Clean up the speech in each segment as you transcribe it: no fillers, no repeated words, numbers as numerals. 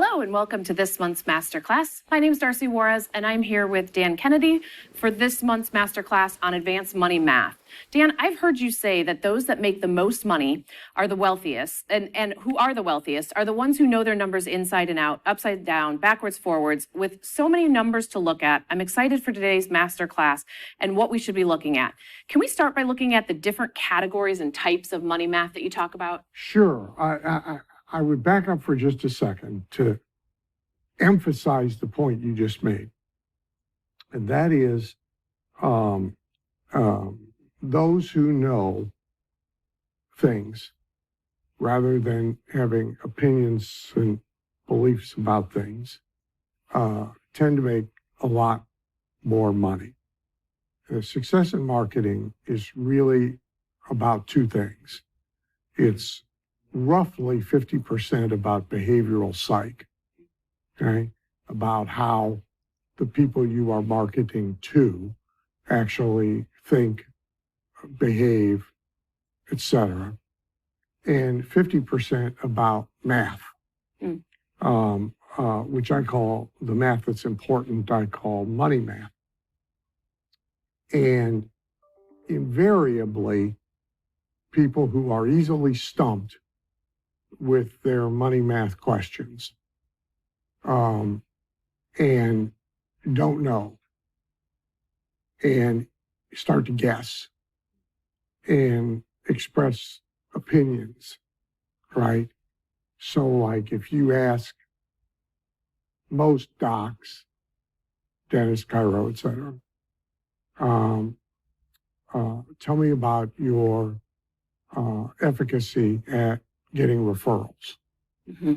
Hello and welcome to this month's Masterclass. My name is Darcy Juarez and I'm here with Dan Kennedy for this month's Masterclass on advanced money math. Dan, I've heard you say that those that make the most money are the wealthiest, and who are the wealthiest are the ones who know their numbers inside and out, upside down, backwards, forwards. With so many numbers to look at, I'm excited for today's Masterclass and what we should be looking at. Can we start by looking at the different categories and types of money math that you talk about? Sure. I would back up for just a second to emphasize the point you just made. And that is those who know things rather than having opinions and beliefs about things tend to make a lot more money. Success in marketing is really about two things. It's roughly 50% about behavioral psych, okay? About how the people you are marketing to actually think, behave, etc. And 50% about math, which I call the math that's important, I call money math. And invariably, people who are easily stumped with their money math questions and don't know and start to guess and express opinions, right? So like if you ask most docs, dentist, chiro, et cetera, tell me about your efficacy at getting referrals. Mm-hmm.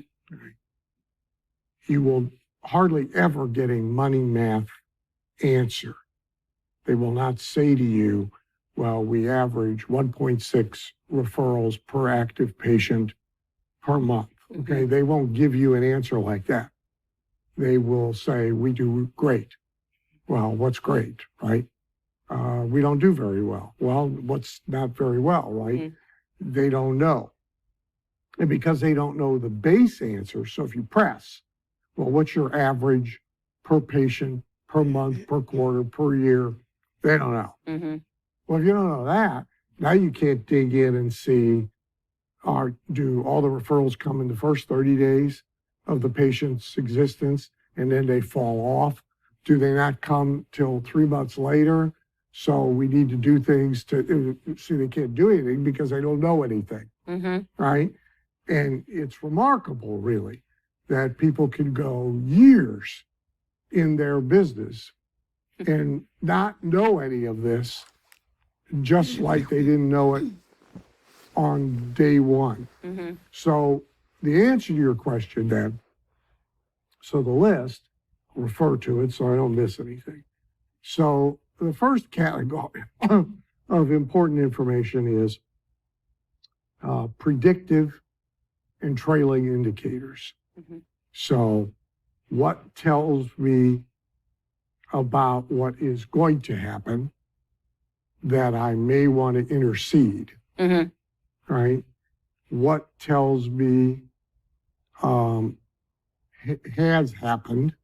You will hardly ever get a money math answer. They will not say to you, well, we average 1.6 referrals per active patient per month. Okay, Mm-hmm. They won't give you an answer like that. They will say, we do great. Well, what's great, right? We don't do very well. Well, what's not very well, right? Mm-hmm. They don't know. And because they don't know the base answer, so if you press, well, what's your average per patient, per month, per quarter, per year? They don't know. Mm-hmm. Well, if you don't know that, now you can't dig in and see, do all the referrals come in the first 30 days of the patient's existence and then they fall off? Do they not come till 3 months later? So we need to do things to see they can't do anything because they don't know anything, Mm-hmm. right? And it's remarkable, really, that people can go years in their business and not know any of this, just like they didn't know it on day one. Mm-hmm. So the answer to your question then, so the list, I'll refer to it so I don't miss anything. So the first category of important information is predictive and trailing indicators. Mm-hmm. So what tells me about what is going to happen that I may want to intercede, Mm-hmm. right? What tells me has happened,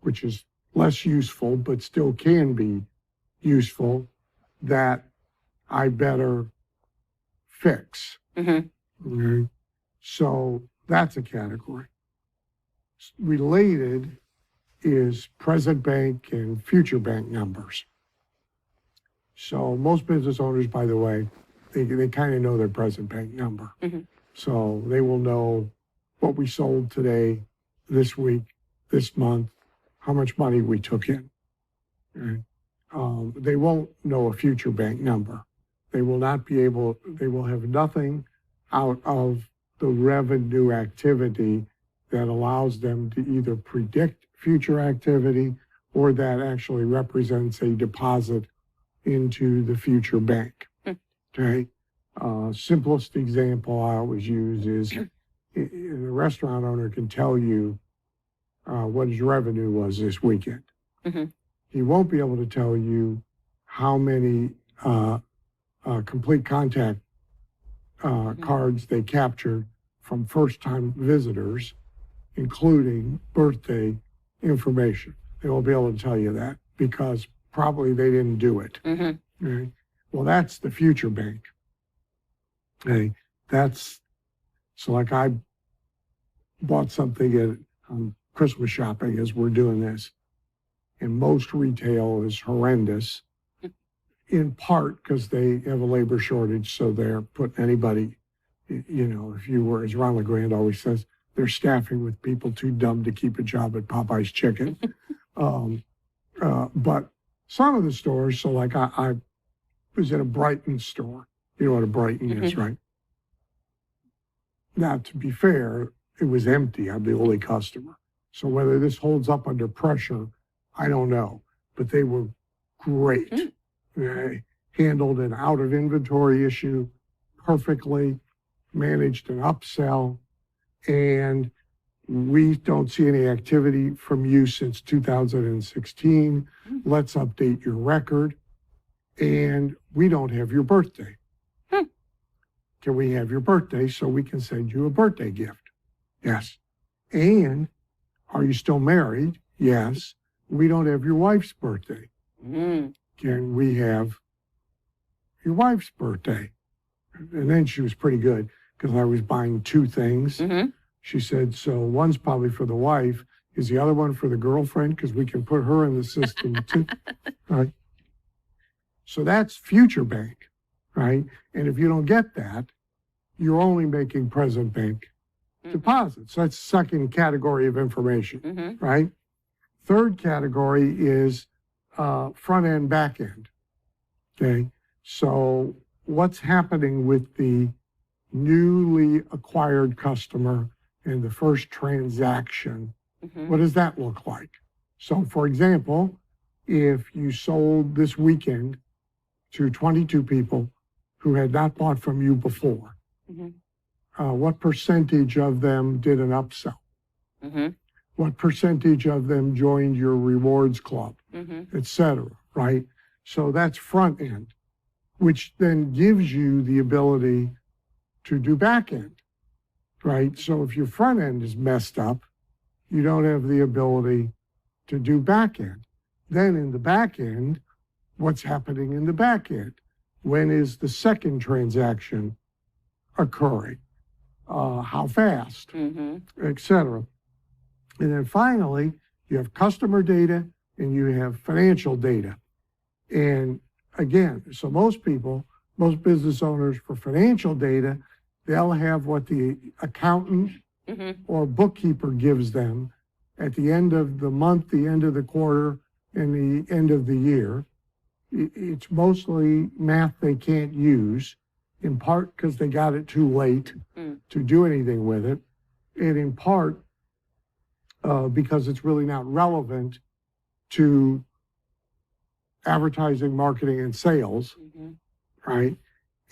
which is less useful, but still can be useful, that I better fix. Mm-hmm. Okay? So that's a category. Related is present bank and future bank numbers. So most business owners, by the way, they kind of know their present bank number. Mm-hmm. So they will know what we sold today, this week, this month, how much money we took in. Okay? They won't know a future bank number. They will not be able, they will have nothing out of the revenue activity that allows them to either predict future activity or that actually represents a deposit into the future bank. Okay? Simplest example I always use is the restaurant owner can tell you what his revenue was this weekend. Mm-hmm. He won't be able to tell you how many complete contact cards they captured from first-time visitors including birthday information. They won't be able to tell you that because probably they didn't do it. Right? Well, that's the future bank. Okay, so like I bought something at Christmas shopping as we're doing this, and most retail is horrendous, in part because they have a labor shortage, so they're putting anybody, if you were, as Ron LeGrand always says, they're staffing with people too dumb to keep a job at Popeye's Chicken. But some of the stores, so like I was at a Brighton store. You know what a Brighton is, right? Now, to be fair, it was empty. I'm the only customer. So whether this holds up under pressure, I don't know. But they were great. They handled an out of inventory issue perfectly, managed an upsell, and we don't see any activity from you since 2016. Let's update your record. And we don't have your birthday. Can we have your birthday so we can send you a birthday gift? Yes. And are you still married? Yes. We don't have your wife's birthday. Can we have your wife's birthday? And then she was pretty good because I was buying two things. She said, so one's probably for the wife. Is the other one for the girlfriend? Because we can put her in the system too. All right. So that's future bank, right? And if you don't get that, you're only making present bank deposits. So that's the second category of information, right? Third category is front end, back end. Okay. So what's happening with the newly acquired customer and the first transaction? What does that look like? So for example, if you sold this weekend to 22 people who had not bought from you before, what percentage of them did an upsell? What percentage of them joined your rewards club, et cetera, right? So that's front end, which then gives you the ability to do back end, right? So if your front end is messed up, you don't have the ability to do back end. Then in the back end, what's happening in the back end? When is the second transaction occurring? How fast, et cetera. And then finally, you have customer data and you have financial data. And again, so most business owners for financial data, they'll have what the accountant or bookkeeper gives them at the end of the month, the end of the quarter, and the end of the year. It's mostly math they can't use, in part because they got it too late to do anything with it, and in part because it's really not relevant to advertising, marketing, and sales, right?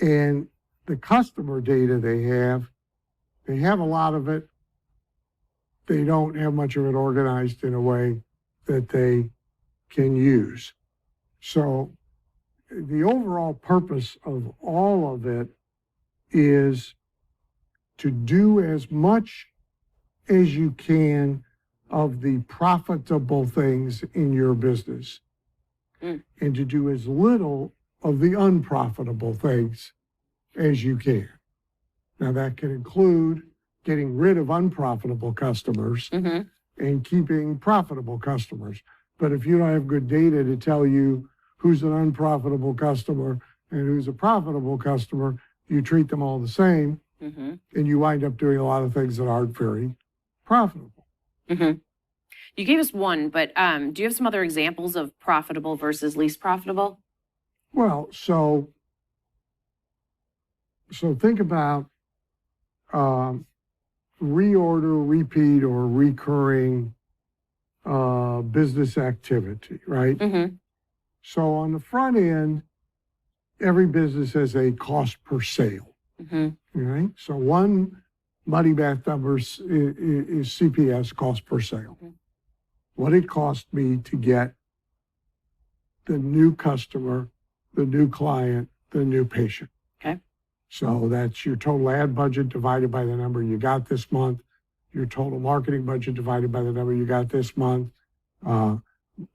And the customer data they have a lot of it. They don't have much of it organized in a way that they can use. So the overall purpose of all of it is to do as much as you can of the profitable things in your business and to do as little of the unprofitable things as you can. Now that can include getting rid of unprofitable customers and keeping profitable customers. But if you don't have good data to tell you who's an unprofitable customer and who's a profitable customer, you treat them all the same, and you wind up doing a lot of things that aren't very profitable. You gave us one, but do you have some other examples of profitable versus least profitable? Well, so think about reorder, repeat, or recurring business activity, right? So on the front end, every business has a cost per sale, right? So one Muddy Bath numbers is CPS, cost per sale. What it cost me to get the new customer, the new client, the new patient. Okay. So that's your total ad budget divided by the number you got this month. your total marketing budget divided by the number you got this month,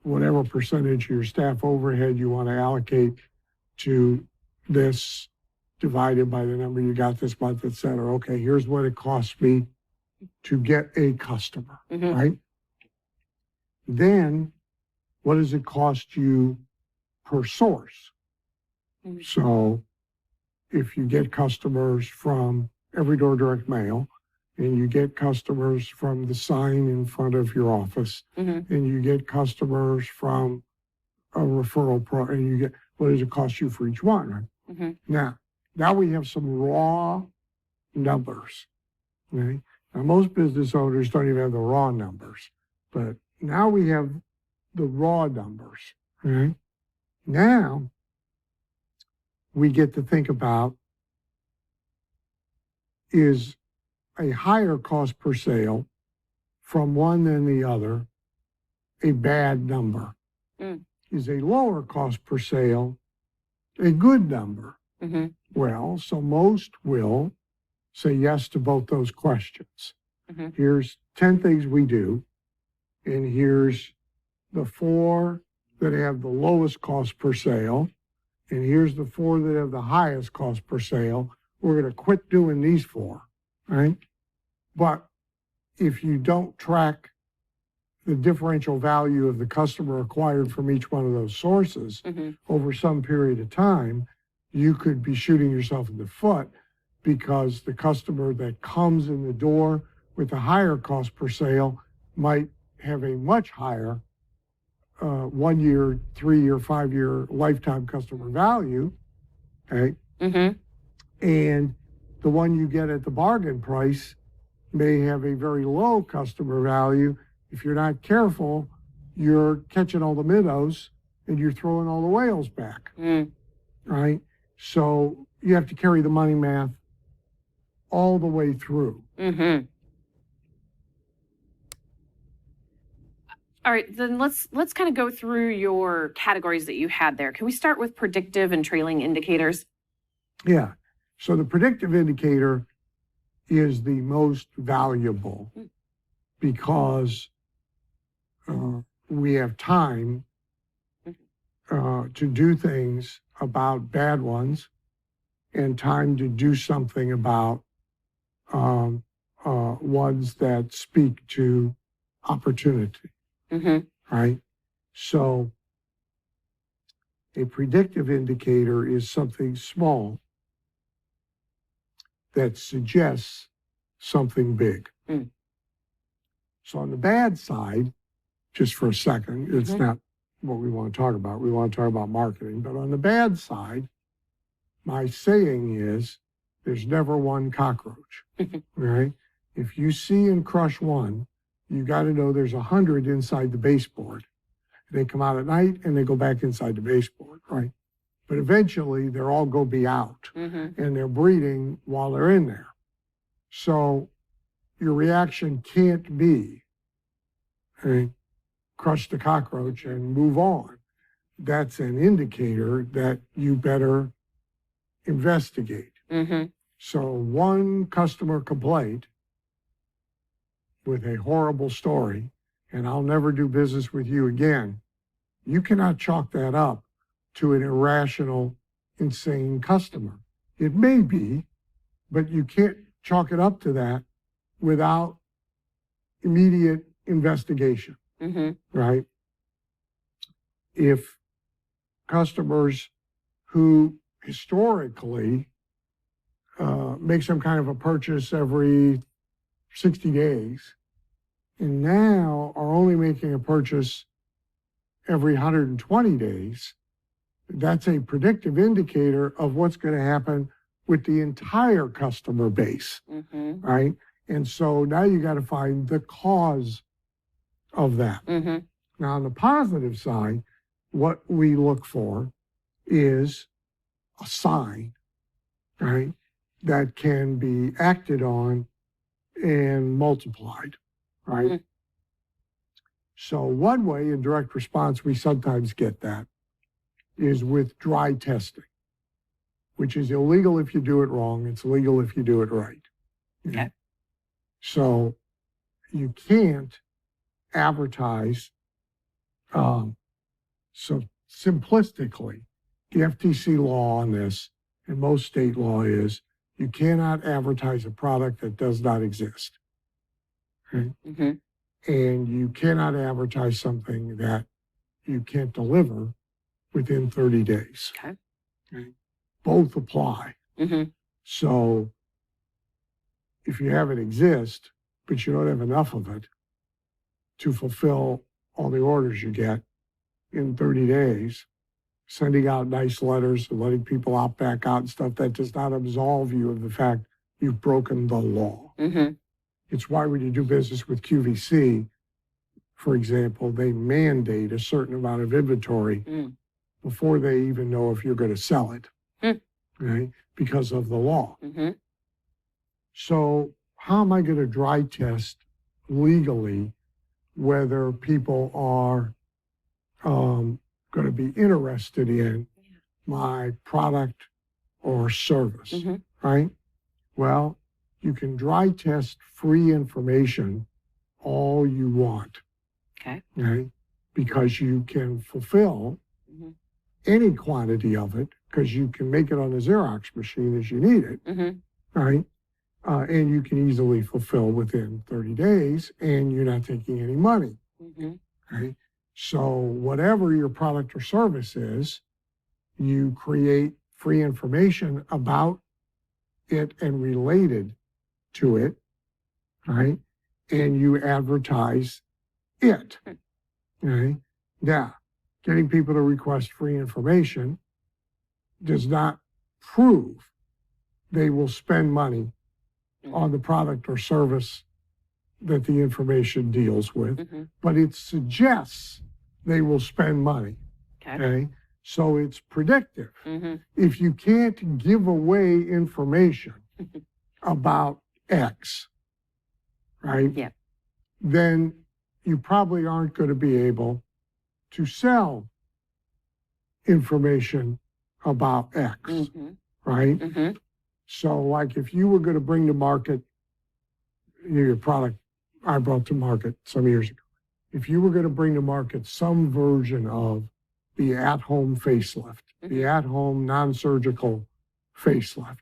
whatever percentage of your staff overhead you want to allocate to this divided by the number you got this month, et cetera. Okay, here's what it costs me to get a customer, right? Then what does it cost you per source? So if you get customers from Everydoor Direct Mail, and you get customers from the sign in front of your office, and you get customers from a referral and you get, what does it cost you for each one, right? Now we have some raw numbers, okay? Now, most business owners don't even have the raw numbers, but now we have the raw numbers, right? Now we get to think about, is a higher cost per sale from one than the other a bad number? Is a lower cost per sale a good number? Well, so most will say yes to both those questions. Here's 10 things we do, and here's the 4 that have the lowest cost per sale, and here's the 4 that have the highest cost per sale. We're going to quit doing these 4, right? But if you don't track the differential value of the customer acquired from each one of those sources over some period of time, you could be shooting yourself in the foot, because the customer that comes in the door with a higher cost per sale might have a much higher 1 year, 3 year, 5 year lifetime customer value, okay? And the one you get at the bargain price may have a very low customer value. If you're not careful, you're catching all the minnows and you're throwing all the whales back, right? So you have to carry the money math all the way through. All right, then let's kind of go through your categories that you had there. Can we start with predictive and trailing indicators? Yeah. So the predictive indicator is the most valuable because we have time to do things about bad ones and time to do something about ones that speak to opportunity, right? So a predictive indicator is something small that suggests something big. So on the bad side, just for a second, it's not what we want to talk about. We want to talk about marketing. But on the bad side, my saying is there's never one cockroach, right? If you see and crush one, you got to know there's 100 inside the baseboard. They come out at night and they go back inside the baseboard, right? But eventually they're all going to be out and they're breeding while they're in there. So your reaction can't be, hey, crush the cockroach and move on. That's an indicator that you better investigate. So one customer complaint with a horrible story, and I'll never do business with you again, you cannot chalk that up to an irrational, insane customer. It may be, but you can't chalk it up to that without immediate investigation, right? If customers who historically make some kind of a purchase every 60 days and now are only making a purchase every 120 days, that's a predictive indicator of what's going to happen with the entire customer base, right? And so now you got to find the cause of that. Now, on the positive side, what we look for is a sign, right, that can be acted on and multiplied, right? So one way in direct response we sometimes get that is with dry testing, which is illegal if you do it wrong. It's legal if you do it right. Okay. So you can't advertise. So simplistically, the FTC law on this and most state law is you cannot advertise a product that does not exist. Right? Mm-hmm. And you cannot advertise something that you can't deliver within 30 days. Okay. Okay? Both apply. Mm-hmm. So if you have it exist, but you don't have enough of it to fulfill all the orders you get in 30 days, sending out nice letters and letting people opt back out and stuff, that does not absolve you of the fact you've broken the law. Mm-hmm. It's why when you do business with QVC, for example, they mandate a certain amount of inventory before they even know if you're going to sell it, right? Because of the law. Mm-hmm. So how am I going to dry test legally whether people are going to be interested in my product or service, right? Well, you can dry test free information all you want, Okay. right? Because you can fulfill any quantity of it because you can make it on a Xerox machine as you need it, right? And you can easily fulfill within 30 days and you're not taking any money, right? So whatever your product or service is, you create free information about it and related to it, right? And you advertise it, right? Now, getting people to request free information does not prove they will spend money on the product or service that the information deals with, but it suggests they will spend money, okay? So it's predictive. If you can't give away information about X, right? Yeah. Then you probably aren't going to be able to sell information about X, right? So like if you were going to bring to market your product I brought to market some years ago, if you were going to bring to market some version of the at-home facelift, the at-home non-surgical facelift,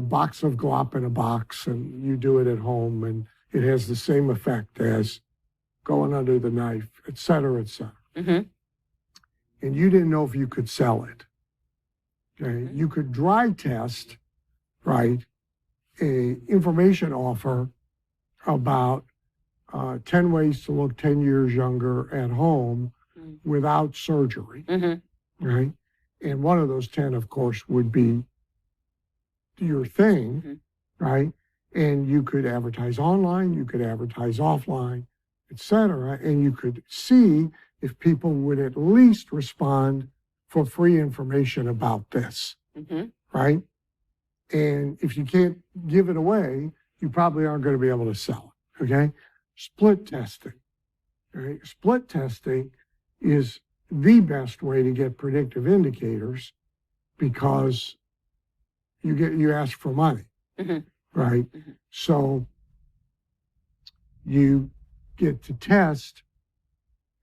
box of glop in a box, and you do it at home, and it has the same effect as going under the knife, et cetera, et cetera. And you didn't know if you could sell it. Okay, you could dry test, right, a information offer about 10 ways to look 10 years younger at home without surgery, right? And one of those 10, of course, would be your thing, right? And you could advertise online, you could advertise offline, et cetera, and you could see if people would at least respond for free information about this, right? And if you can't give it away, you probably aren't going to be able to sell it, okay? Split testing, right? Split testing is the best way to get predictive indicators because you ask for money, right? So you get to test,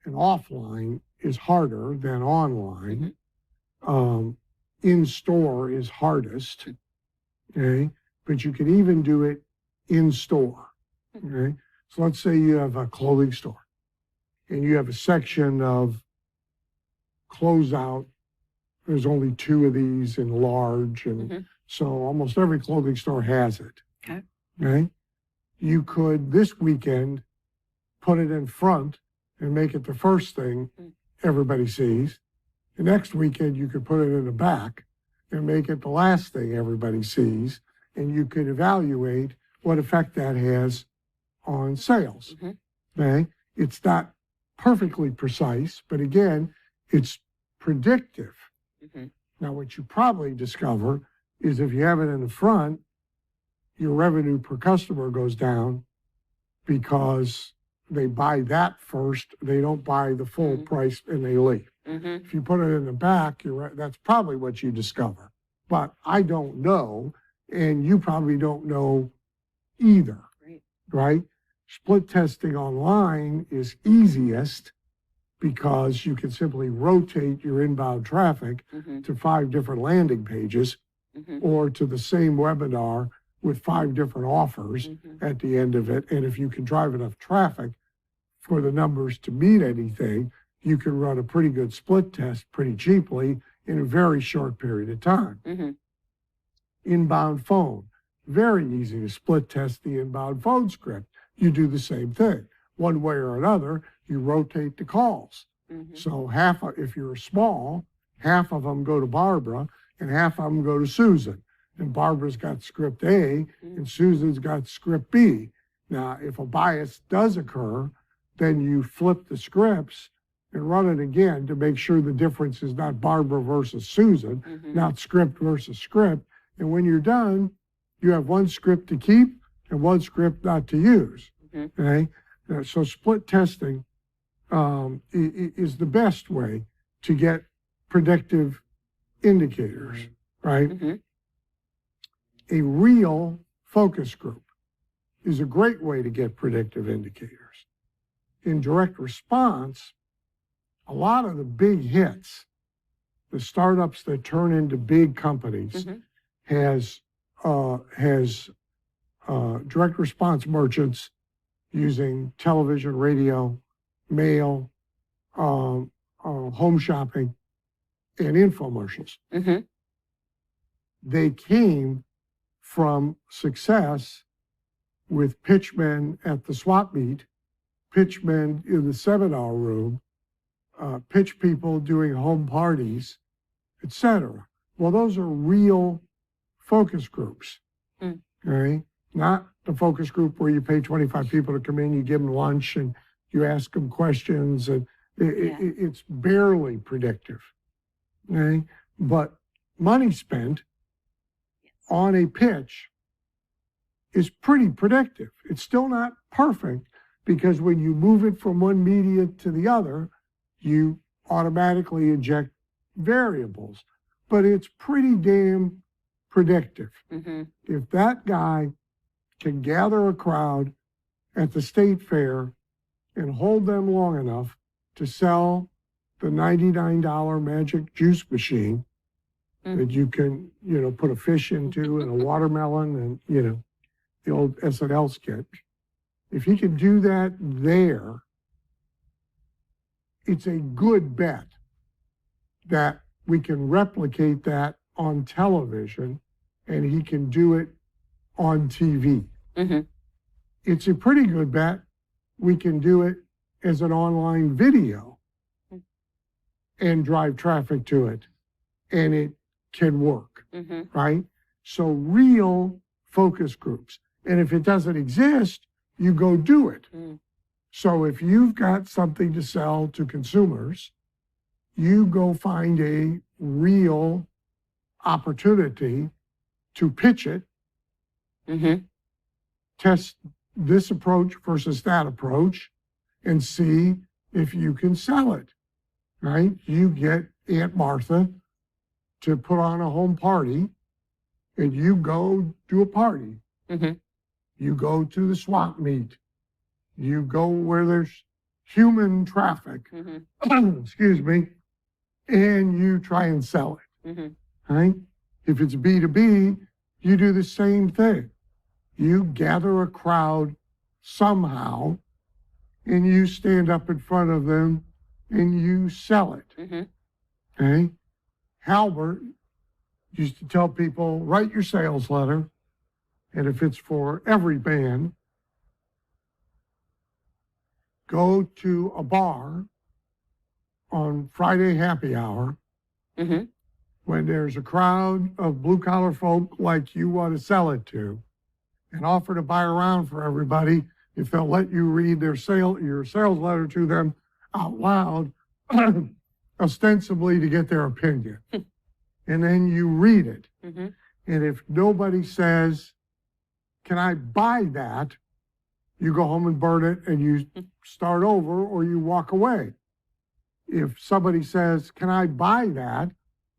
and offline is harder than online. In store is hardest, okay? But you can even do it in store, okay? So let's say you have a clothing store and you have a section of closeout. There's only 2 of these in large, and so almost every clothing store has it. Okay? You could this weekend put it in front and make it the first thing everybody sees. The next weekend you could put it in the back and make it the last thing everybody sees, and you could evaluate what effect that has on sales. Okay? It's not perfectly precise, but again, it's predictive. Now, what you probably discover is if you have it in the front, your revenue per customer goes down because they buy that first, they don't buy the full price, and they leave. If you put it in the back, that's probably what you discover. But I don't know, and you probably don't know either, right? Split testing online is easiest because you can simply rotate your inbound traffic to 5 different landing pages or to the same webinar with 5 different offers at the end of it. And if you can drive enough traffic for the numbers to meet anything, you can run a pretty good split test pretty cheaply in a very short period of time. Inbound phone, very easy to split test the inbound phone script. You do the same thing. One way or another, you rotate the calls. So if you're small, half of them go to Barbara and half of them go to Susan. And Barbara's got script A and Susan's got script B. Now, if a bias does occur, then you flip the scripts and run it again to make sure the difference is not Barbara versus Susan, not script versus script. And when you're done, you have one script to keep and one script not to use. Okay? So split testing is the best way to get predictive indicators, right? A real focus group is a great way to get predictive indicators. In direct response, a lot of the big hits, the startups that turn into big companies, has direct response merchants using television, radio, mail, home shopping, and infomercials. They came from success with pitchmen at the swap meet, pitchmen in the seminar room, pitch people doing home parties, etc. Well, those are real focus groups, okay? Not the focus group where you pay 25 people to come in, you give them lunch, and you ask them questions, and it's barely predictive, okay? But money spent on a pitch is pretty predictive. It's still not perfect because when you move it from one media to the other, you automatically inject variables, but it's pretty damn predictive. If that guy can gather a crowd at the state fair and hold them long enough to sell the $99 magic juice machine that you can, put a fish into and a watermelon and, the old SNL sketch. If he can do that there, it's a good bet that we can replicate that on television and he can do it on TV. It's a pretty good bet we can do it as an online video and drive traffic to it, and it can work, right? So real focus groups. And if it doesn't exist, you go do it. So if you've got something to sell to consumers, you go find a real opportunity to pitch it, test this approach versus that approach, and see if you can sell it, right? You get Aunt Martha to put on a home party, and you go do a party. You go to the swap meet. You go where there's human traffic, excuse me, and you try and sell it, right? If it's B2B, you do the same thing. You gather a crowd somehow, and you stand up in front of them, and you sell it, okay? Halbert used to tell people, write your sales letter, and if it's for every band, go to a bar on Friday happy hour when there's a crowd of blue-collar folk like you want to sell it to, and offer to buy around for everybody if they'll let you read your sales letter to them out loud, ostensibly to get their opinion. And then you read it. And if nobody says, can I buy that? You go home and burn it and you start over, or you walk away. If somebody says, can I buy that?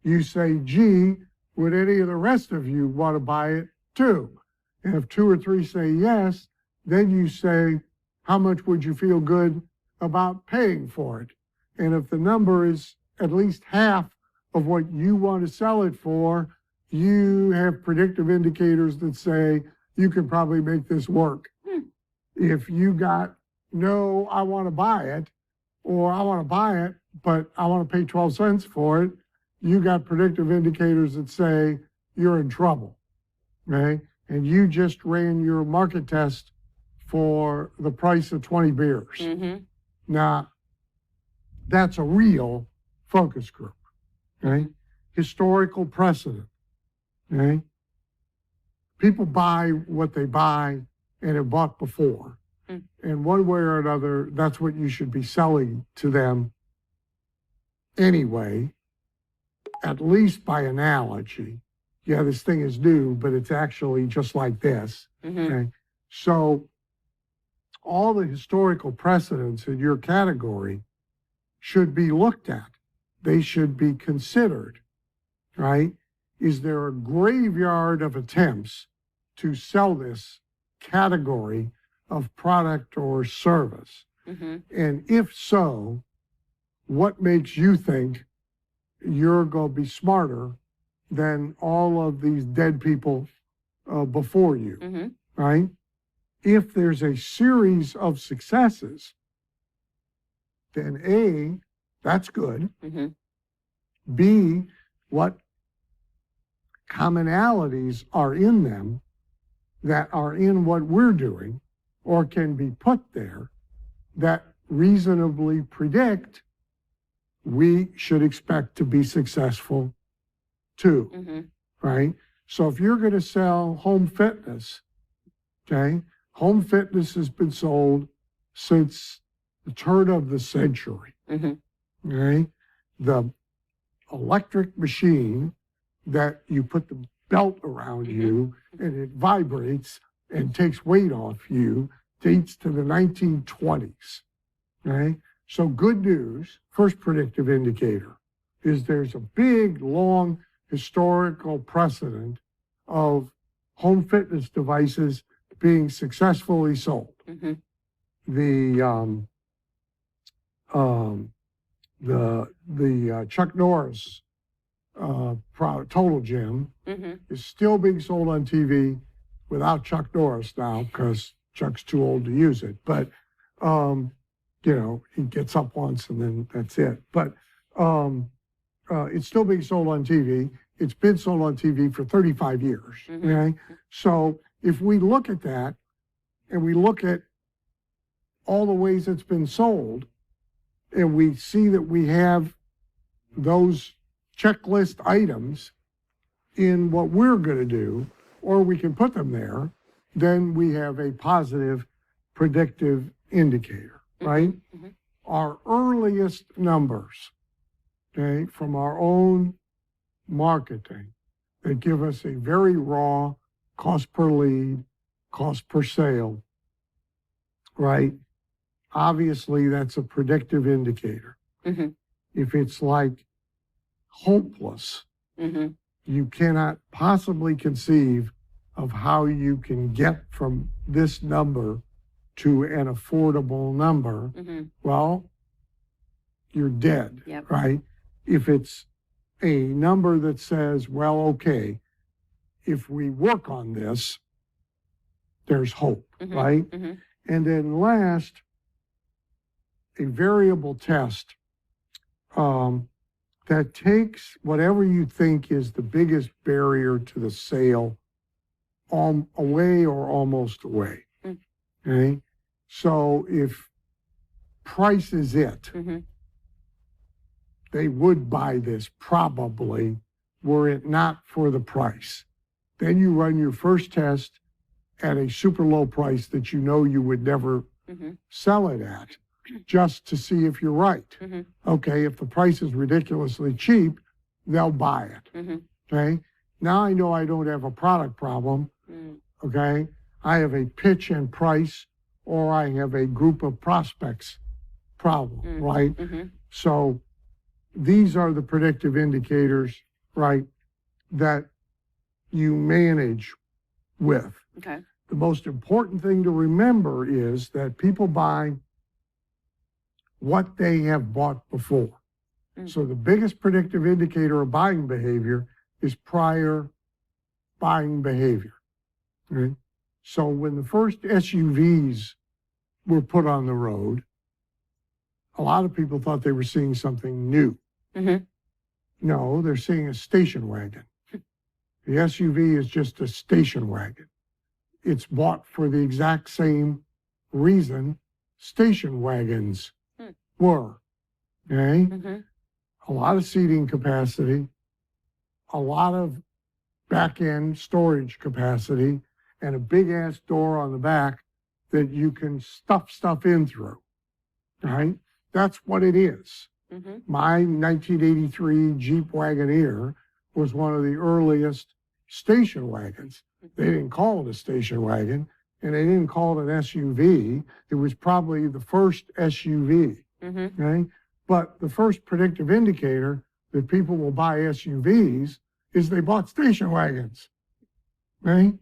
You say, gee, would any of the rest of you want to buy it too? And if 2 or 3 say yes, then you say, how much would you feel good about paying for it? And if the number is at least half of what you want to sell it for, you have predictive indicators that say you can probably make this work. If you got, no, I want to buy it, or I want to buy it, but I want to pay 12 cents for it, you got predictive indicators that say you're in trouble, okay? And you just ran your market test for the price of 20 beers. Now, that's a real focus group, okay? Historical precedent, okay? People buy what they buy and have bought before. And one way or another, that's what you should be selling to them anyway, at least by analogy. Yeah, this thing is new, but it's actually just like this. Okay? So all the historical precedents in your category should be looked at. They should be considered, right? Is there a graveyard of attempts to sell this category of product or service? And if so, what makes you think you're going to be smarter than all of these dead people before you, right? If there's a series of successes, then A, that's good. B, what commonalities are in them that are in what we're doing or can be put there that reasonably predict we should expect to be successful too, right? So if you're going to sell home fitness, okay, home fitness has been sold since the turn of the century, okay? The electric machine that you put the belt around you and it vibrates and takes weight off you dates to the 1920s, okay? So good news, first predictive indicator, is there's a big, long historical precedent of home fitness devices being successfully sold. The Chuck Norris Total Gym is still being sold on TV without Chuck Norris now because Chuck's too old to use it. But you know, he gets up once and then that's it. But it's still being sold on TV. It's been sold on TV for 35 years. Okay, so if we look at that and we look at all the ways it's been sold, and we see that we have those checklist items in what we're going to do, or we can put them there, then we have a positive predictive indicator, right? Our earliest numbers, okay, from our own marketing that give us a very raw cost per lead, cost per sale, right? Obviously, that's a predictive indicator. If it's like hopeless, you cannot possibly conceive of how you can get from this number to an affordable number, well, you're dead, right? If it's a number that says, well, okay, if we work on this, there's hope, right? And then last, a variable test that takes whatever you think is the biggest barrier to the sale away or almost away. Okay? So if price is it, they would buy this probably were it not for the price. Then you run your first test at a super low price that you know you would never sell it at, just to see if you're right. Okay, if the price is ridiculously cheap, they'll buy it. Okay, now I know I don't have a product problem. Okay, I have a pitch and price, or I have a group of prospects problem, right? So these are the predictive indicators, right, that you manage with. the most important thing to remember is that people buy what they have bought before. So the biggest predictive indicator of buying behavior is prior buying behavior. Right? So when the first SUVs were put on the road, a lot of people thought they were seeing something new. Mm-hmm. No, they're seeing a station wagon. The SUV is just a station wagon. It's bought for the exact same reason station wagons were. Okay? Mm-hmm. A lot of seating capacity, a lot of back-end storage capacity, and a big-ass door on the back that you can stuff stuff in through. Right? That's what it is. Mm-hmm. My 1983 Jeep Wagoneer was one of the earliest station wagons. They didn't call it a station wagon, and they didn't call it an SUV. It was probably the first SUV. Mm-hmm. Okay? But the first predictive indicator that people will buy SUVs is they bought station wagons. Right?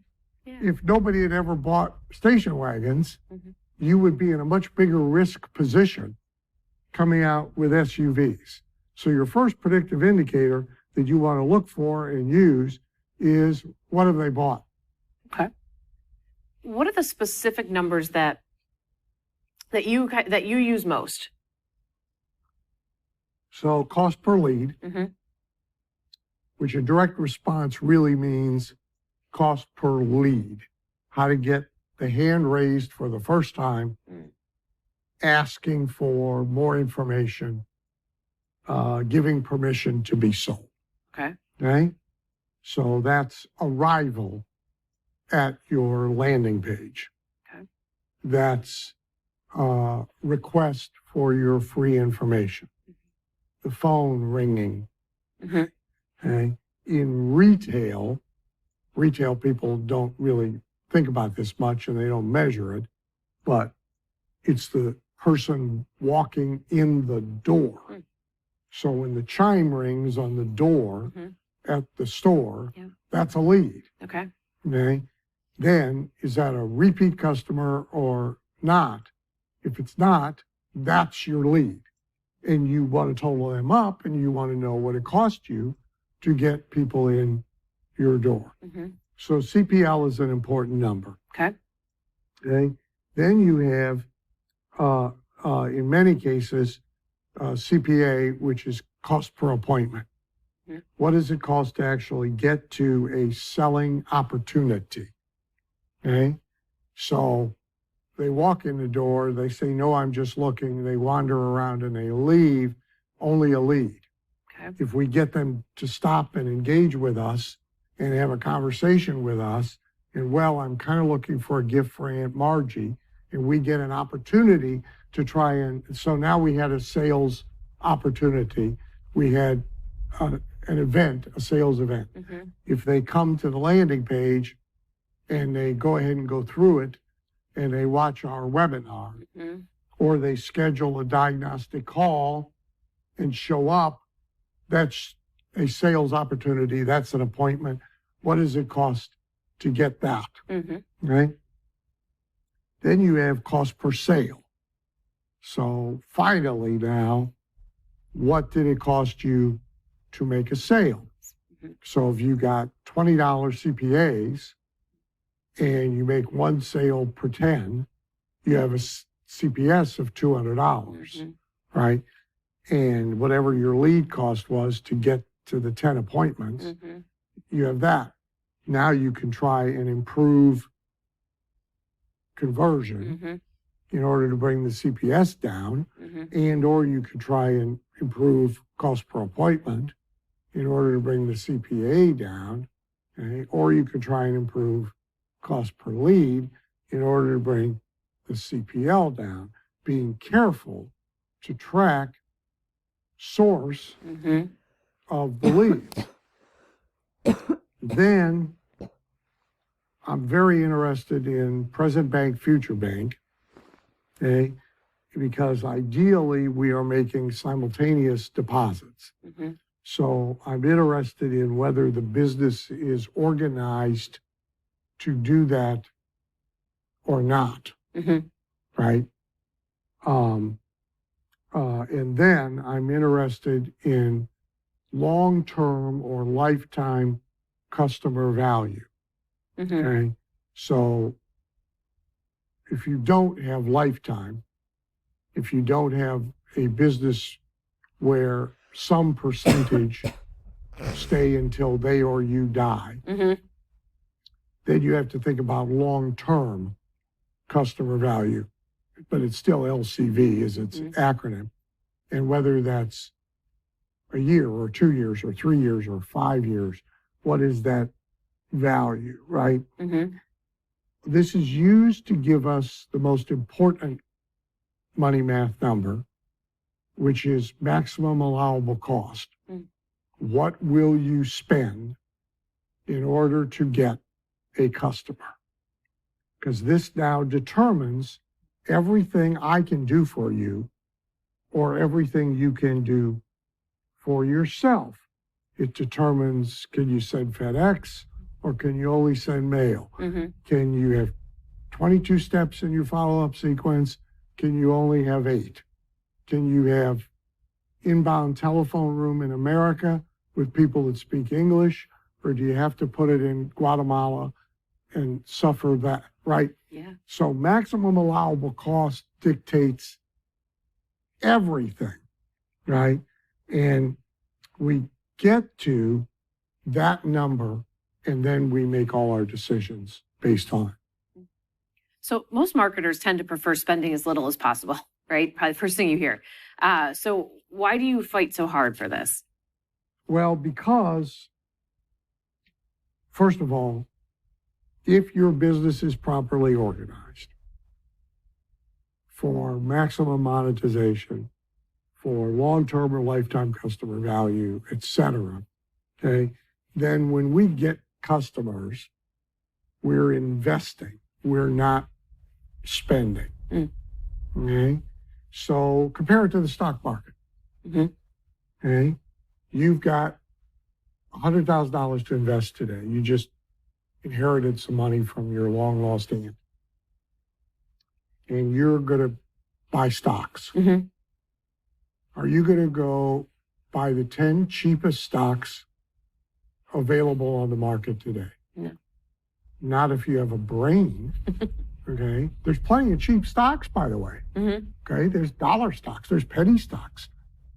Yeah. If nobody had ever bought station wagons, Mhm. you would be in a much bigger risk position coming out with SUVs. So your first predictive indicator that you want to look for and use is what have they bought? Okay. What are the specific numbers that you use most? So cost per lead, Mm-hmm. which in direct response really means cost per lead. How to get the hand raised for the first time, asking for more information, giving permission to be sold. Okay. Okay? So that's arrival at your landing page. Okay. That's request for your free information. The phone ringing. Mm-hmm. Okay? In retail people don't really think about this much and they don't measure it, but it's the person walking in the door. Mm. So when the chime rings on the door at the store, Yeah. that's a lead. Okay. Okay? Then is that a repeat customer or not? If it's not, that's your lead. And you want to total them up and you want to know what it cost you to get people in your door. Mm-hmm. So CPL is an important number. Okay. Okay. Then you have, in many cases, CPA, which is cost per appointment. Yeah. What does it cost to actually get to a selling opportunity? Okay. So they walk in the door, they say, no, I'm just looking. They wander around and they leave, only a lead. Okay. If we get them to stop and engage with us and have a conversation with us, and well, I'm kind of looking for a gift for Aunt Margie, and we get an opportunity to try and, so now we had a sales opportunity. We had an event, a sales event. Mm-hmm. If they come to the landing page and they go ahead and go through it and they watch our webinar, Mm-hmm. or they schedule a diagnostic call and show up, that's a sales opportunity. That's an appointment. What does it cost to get that? Mm-hmm. Right? Then you have cost per sale. So finally now, what did it cost you to make a sale? Mhm. So if you got $20 CPAs and you make one sale per 10, you have a CPS of $200, Mm-hmm. right? And whatever your lead cost was to get to the 10 appointments, Mm-hmm. you have that. Now you can try and improve conversion Mm-hmm. in order to bring the CPS down, Mm-hmm. and or you could try and improve cost per appointment in order to bring the CPA down, okay? Or you could try and improve cost per lead in order to bring the CPL down, being careful to track source Mm-hmm. of the lead. Then I'm very interested in present bank, future bank, okay? Because ideally we are making simultaneous deposits. Mm-hmm. So I'm interested in whether the business is organized to do that or not, Mm-hmm. right? And then I'm interested in long-term or lifetime customer value. Mm-hmm. Okay. So if you don't have lifetime, if you don't have a business where some percentage stay until they or you die, Mm-hmm. then you have to think about long-term customer value. But it's still LCV is its acronym. And whether that's a year or 2 years or 3 years or 5 years, what is that value, right? Mm-hmm. This is used to give us the most important money math number, which is maximum allowable cost. Mm. What will you spend in order to get a customer? Because this now determines everything I can do for you or everything you can do for yourself. It determines, can you send FedEx or can you only send mail? Mm-hmm. Can you have 22 steps in your follow-up sequence? Can you only have 8? Can you have inbound telephone room in America with people that speak English? Or do you have to put it in Guatemala and suffer that, right? Yeah. So maximum allowable cost dictates everything, right? And we get to that number and then we make all our decisions based on it. So most marketers tend to prefer spending as little as possible, right? Probably the first thing you hear. So why do you fight so hard for this? Well, because, first of all, if your business is properly organized for maximum monetization, for long-term or lifetime customer value, et cetera, okay, then when we get customers, we're investing, we're not spending. Mm. Okay, so compare it to the stock market. Mm-hmm. Okay, you've got $100,000 to invest today. You just inherited some money from your long lost aunt, and you're going to buy stocks. Mm-hmm. Are you going to go buy the 10 cheapest stocks available on the market today? No. Not if you have a brain. Okay, there's plenty of cheap stocks, by the way. Mm-hmm. Okay, there's dollar stocks, there's penny stocks,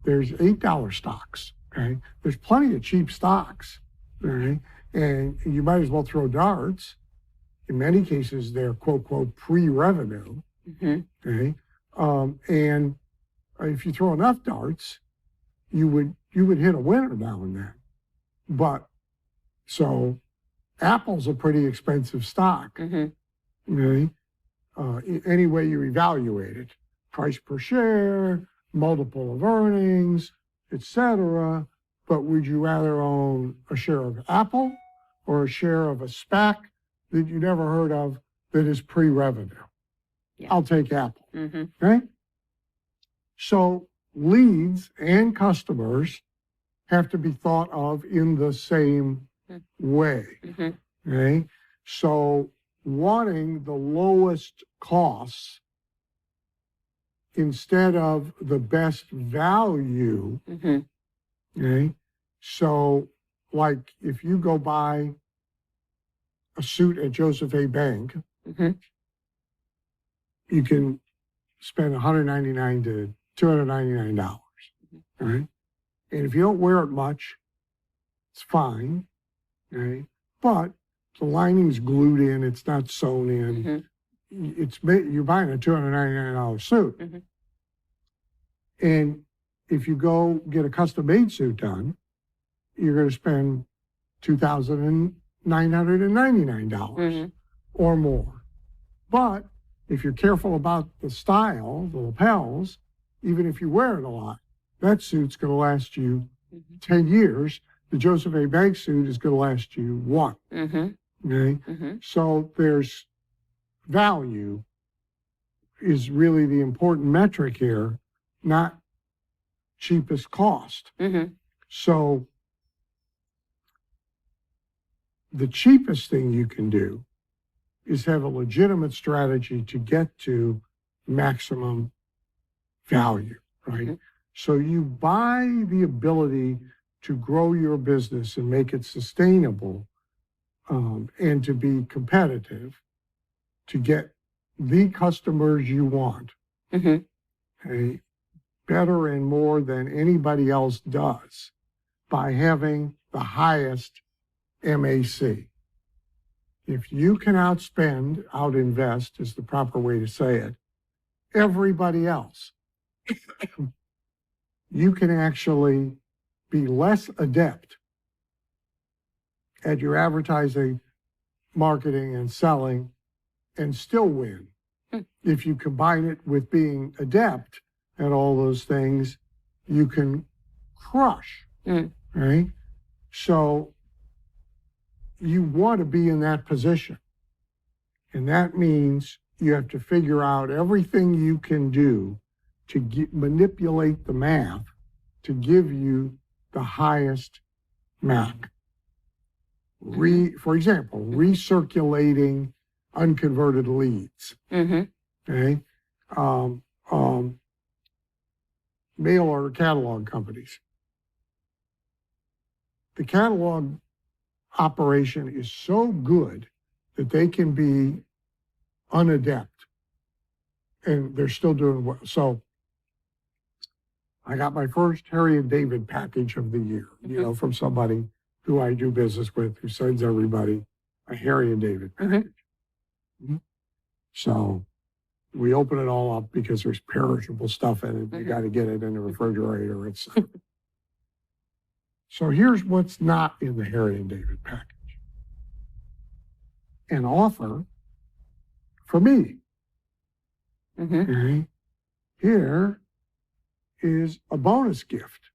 there's $8 stocks. Okay, there's plenty of cheap stocks. Okay, and you might as well throw darts. In many cases, they're quote quote pre-revenue. Mm-hmm. Okay, and if you throw enough darts, you would hit a winner now and then. But so Apple's a pretty expensive stock. Mm-hmm. Okay. Any way you evaluate it, price per share, multiple of earnings, etc. But would you rather own a share of Apple or a share of a SPAC that you never heard of that is pre-revenue? Yeah. I'll take Apple. Mm-hmm. Right? So leads and customers have to be thought of in the same way. Mm-hmm. Okay? So wanting the lowest costs instead of the best value. Mm-hmm. Okay. So, like if you go buy a suit at Joseph A. Bank, Mm-hmm. you can spend $199 to $299. Right? And if you don't wear it much, it's fine. Okay. But the lining's glued in, it's not sewn in. Mm-hmm. You're buying a $299 suit. Mm-hmm. And if you go get a custom made suit done, you're going to spend $2,999 Mm-hmm. or more. But if you're careful about the style, the lapels, even if you wear it a lot, that suit's going to last you 10 years. The Joseph A. Bank suit is going to last you 1. Mm-hmm. Okay? Mm-hmm. So there's value is really the important metric here, not cheapest cost. Mm-hmm. So the cheapest thing you can do is have a legitimate strategy to get to maximum value, right? Mhm. So you buy the ability to grow your business and make it sustainable, and to be competitive, to get the customers you want, Mhm. okay, better and more than anybody else does by having the highest MAC. If you can outspend, outinvest is the proper way to say it, everybody else, you can actually be less adept at your advertising, marketing, and selling and still win. Hmm. If you combine it with being adept at all those things, you can crush, Mm. right? So you want to be in that position. And that means you have to figure out everything you can do to manipulate the math to give you the highest MAC. For example, recirculating unconverted leads, Mhm. okay? Um, mail order catalog companies. The catalog operation is so good that they can be unadept and they're still doing well. So I got my first Harry and David package of the year, Mhm. from somebody who I do business with, who sends everybody a Harry and David package. Mhm. So we open it all up because there's perishable stuff in it. You got to get it in the refrigerator. So here's what's not in the Harry and David package. An offer for me. Mhm. Okay? Here is a bonus gift.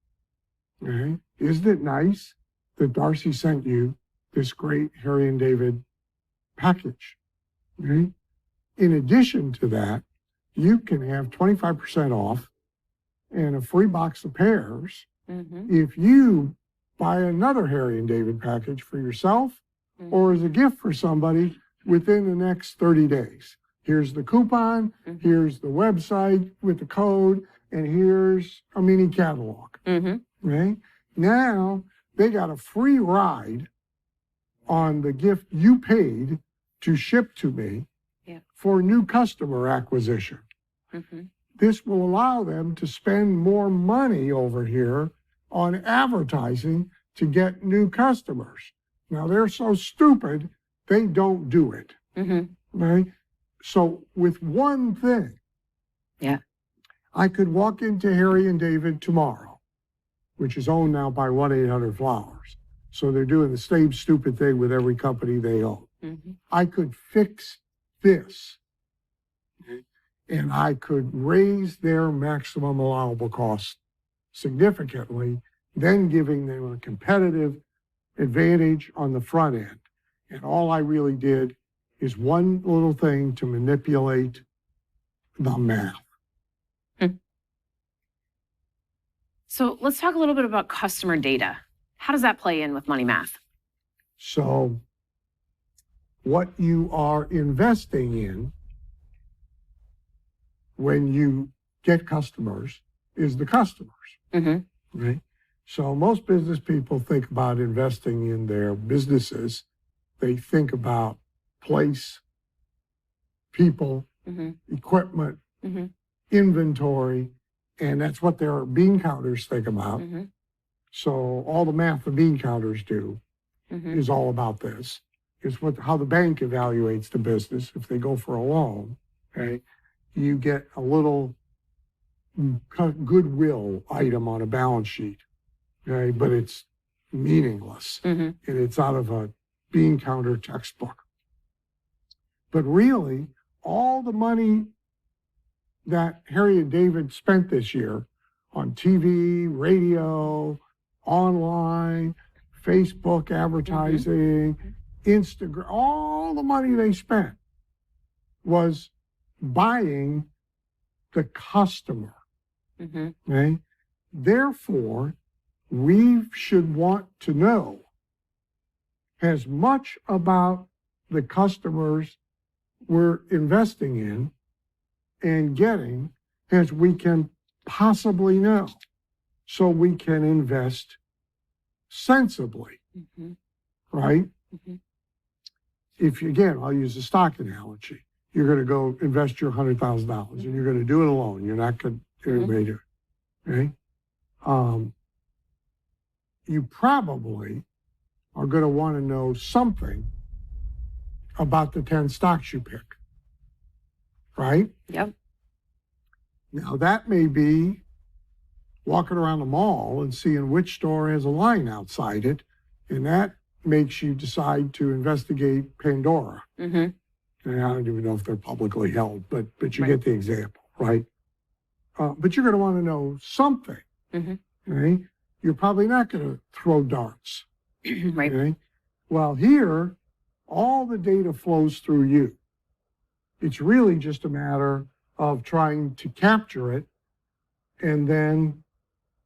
Okay? Isn't it nice that Darcy sent you this great Harry and David package? Okay? In addition to that, you can have 25% off and a free box of pears Mhm. if you buy another Harry and David package for yourself or as a gift for somebody within the next 30 days. Here's the coupon, here's the website with the code, and here's a mini catalog. Mhm. Right? Now they got a free ride on the gift you paid to ship to me for new customer acquisition. Mhm. This will allow them to spend more money over here on advertising to get new customers. Now they're so stupid, they don't do it. Mhm. Right? So with one thing, Yeah. I could walk into Harry and David tomorrow, which is owned now by 1-800-Flowers. So they're doing the same stupid thing with every company they own. Mhm. I could fix this and I could raise their maximum allowable cost significantly, then giving them a competitive advantage on the front end. And all I really did is one little thing to manipulate the math. So let's talk a little bit about customer data. How does that play in with money math? So what you are investing in when you get customers is the customers, Mhm. right? So most business people think about investing in their businesses. They think about place, people, Mhm. equipment, Mhm. inventory, and that's what their bean counters think about. Mhm. So all the math the bean counters do Mhm. is all about this. Is how the bank evaluates the business. If they go for a loan, okay, you get a little goodwill item on a balance sheet, okay, but it's meaningless Mhm. and it's out of a bean counter textbook. But really, all the money that Harry and David spent this year on TV, radio, online, Facebook advertising, Instagram, all the money they spent was buying the customer. Mhm. Okay? Therefore, we should want to know as much about the customers we're investing in and getting as we can possibly know, so we can invest sensibly, right? If you, again, I'll use a stock analogy. You're going to go invest your $100,000 and you're going to do it alone. You're not going to everybody do it, okay? You probably are going to want to know something about the 10 stocks you pick, right? Yep. Now, that may be walking around the mall and seeing which store has a line outside it, and that makes you decide to investigate Pandora. And I don't even know if they're publicly held, but you get the example, right? But you're going to want to know something, okay? You're probably not going to throw darts, Right. okay? Well, here, all the data flows through you. It's really just a matter of trying to capture it and then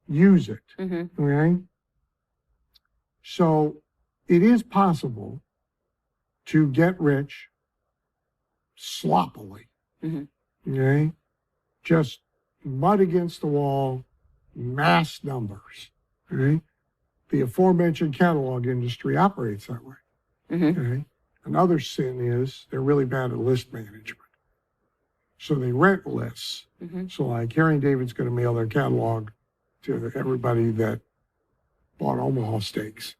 use it, okay? So it is possible to get rich sloppily, okay? Just mud against the wall, mass numbers, okay? The aforementioned catalog industry operates that way, okay? Another sin is they're really bad at list management. So they rent lists. So like Harry and David's going to mail their catalog to everybody that bought Omaha steaks.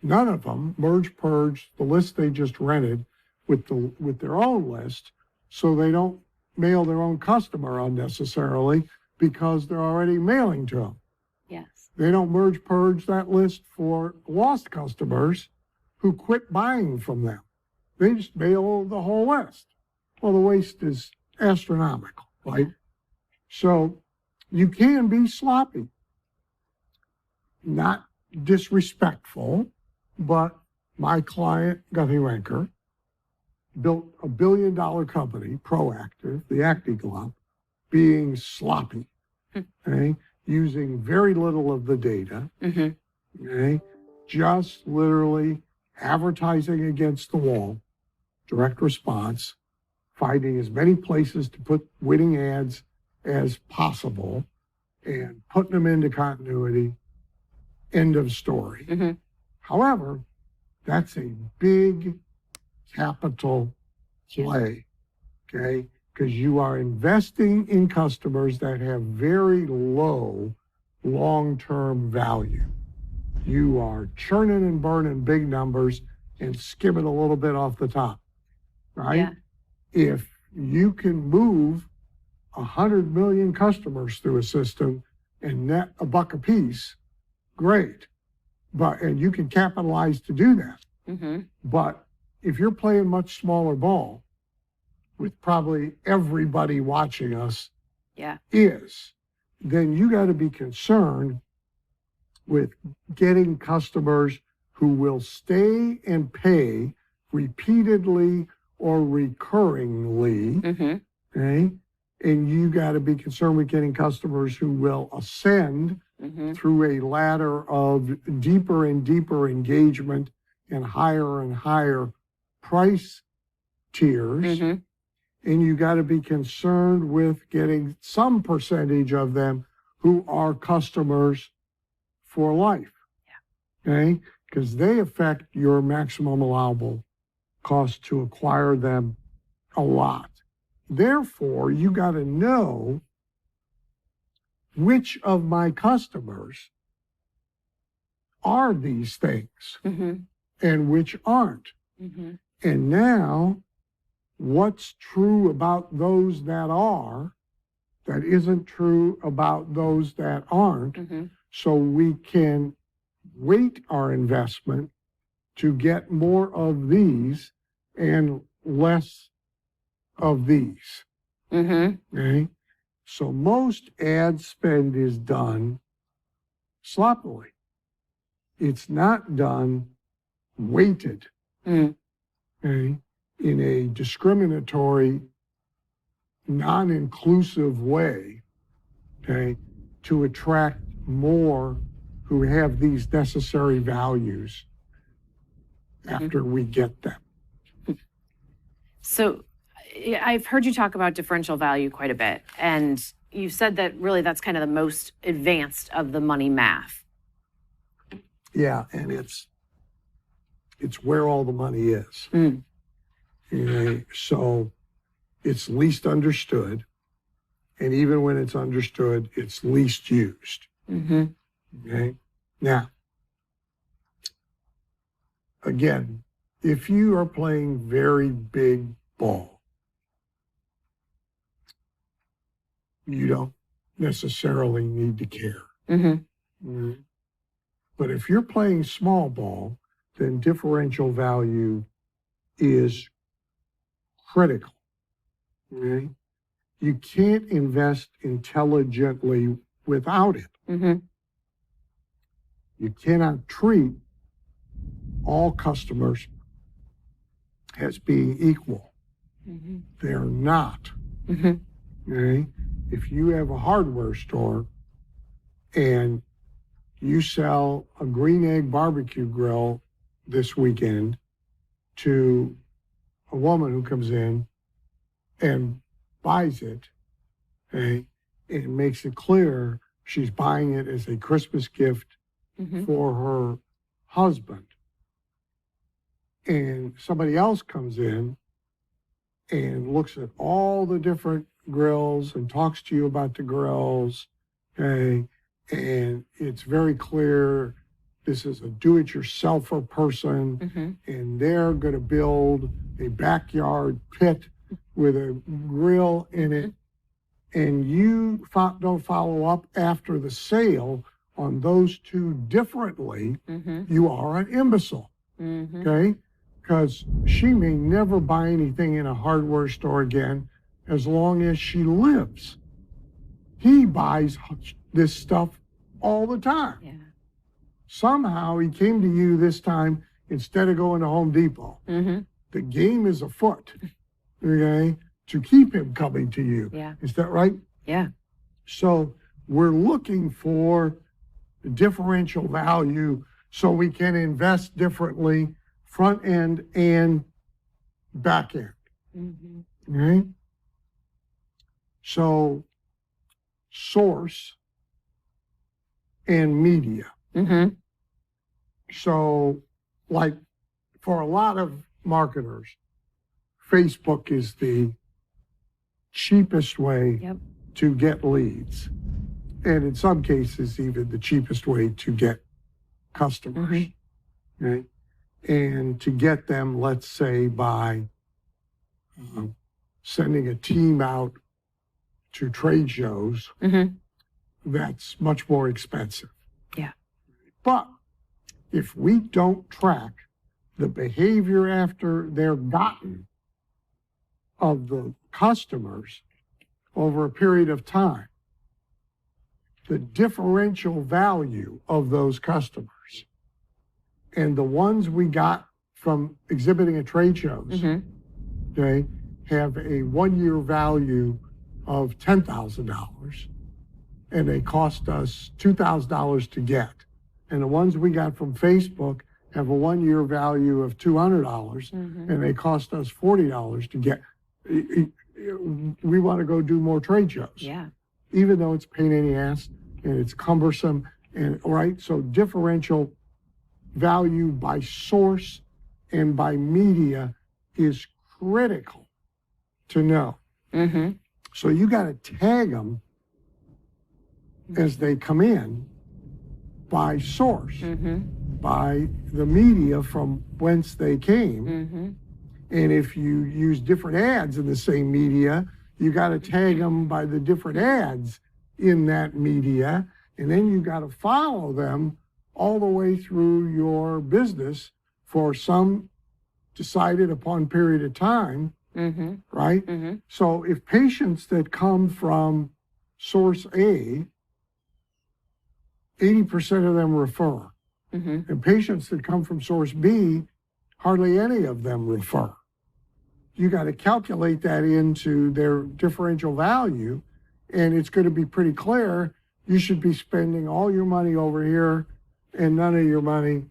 None of them purge the list they just rented with their own list, so they don't mail their own customer unnecessarily because they're already mailing to them. Yes. They don't purge that list for lost customers who quit buying from them. They just mail the whole list. Well, the waste is astronomical, right? So you can be sloppy, not disrespectful, but my client, Guthrie Renker, built a $1 billion company, Proactive, the acting club, being sloppy, okay? Using very little of the data, okay? Just literally advertising against the wall, direct response, finding as many places to put winning ads as possible and putting them into continuity, end of story. However, that's a big capital play, okay? Because you are investing in customers that have very low long-term value. You are churning and burning big numbers and skimming a little bit off the top, right? Yeah. If you can move 100 million customers through a system and net $1 a piece, great. And you can capitalize to do that. But if you're playing much smaller ball, with probably everybody watching us then you got to be concerned with getting customers who will stay and pay repeatedly or recurringly, okay? And you got to be concerned with getting customers who will ascend through a ladder of deeper and deeper engagement and higher price tiers. And you got to be concerned with getting some percentage of them who are customers for life, okay? Because they affect your maximum allowable cost to acquire them a lot. Therefore, you got to know which of my customers are these things and which aren't. And now, what's true about those that are that isn't true about those that aren't, so we can weight our investment to get more of these and less of these. Okay? So most ad spend is done sloppily. It's not done weighted, okay, in a discriminatory, non-inclusive way, okay, to attract more who have these necessary values after we get them. So I've heard you talk about differential value quite a bit, and you said that really that's kind of the most advanced of the money math. Yeah, and it's where all the money is. Mm. Okay? So it's least understood, and even when it's understood, it's least used. Mm-hmm. Okay? Now, again, if you are playing very big ball, you don't necessarily need to care. Mm-hmm. Mhm. But if you're playing small ball, then differential value is critical. Okay? You can't invest intelligently without it. Mm-hmm. You cannot treat all customers as being equal. Mm-hmm. They're not. Mm-hmm. Okay? If you have a hardware store and you sell a green egg barbecue grill this weekend to a woman who comes in and buys it, okay, and makes it clear she's buying it as a Christmas gift Mm-hmm. for her husband, and somebody else comes in and looks at all the different grills and talks to you about the grills, okay, and it's very clear this is a do-it-yourselfer person, Mm-hmm. and they're going to build a backyard pit with a grill in it, and you don't follow up after the sale on those two differently, Mm-hmm. you are an imbecile. Mm-hmm. Okay? Because she may never buy anything in a hardware store again as long as she lives. He buys this stuff all the time. Yeah. Somehow he came to you this time instead of going to Home Depot. Mm-hmm. The game is afoot, okay, to keep him coming to you. Yeah. Is that right? Yeah. So we're looking for differential value so we can invest differently front end and back end. Mm-hmm. Okay? So source and media. Mm-hmm. So like for a lot of marketers, Facebook is the cheapest way Yep. to get leads. And in some cases, even the cheapest way to get customers. Mm-hmm. Okay? And to get them, let's say, by sending a team out to trade shows, Mm-hmm. that's much more expensive. Yeah. But if we don't track the behavior after they're gotten of the customers over a period of time, the differential value of those customers and the ones we got from exhibiting at trade shows, Mm-hmm. okay, have a 1 year value of $10,000 and they cost us $2,000 to get. And the ones we got from Facebook have a 1 year value of $200 Mm-hmm. and they cost us $40 to get. We want to go do more trade shows. Yeah. Even though it's a pain in the ass and it's cumbersome, and right, so differential value by source and by media is critical to know. Mm-hmm. So you got to tag them as they come in by source, Mm-hmm. by the media from whence they came. Mm-hmm. And if you use different ads in the same media, you got to tag them by the different ads in that media. And then you got to follow them all the way through your business for some decided upon period of time, Mm-hmm. right? Mm-hmm. So if patients that come from source A, 80% of them refer. Mm-hmm. And patients that come from source B, hardly any of them refer. You got to calculate that into their differential value, and it's going to be pretty clear you should be spending all your money over here and none of your money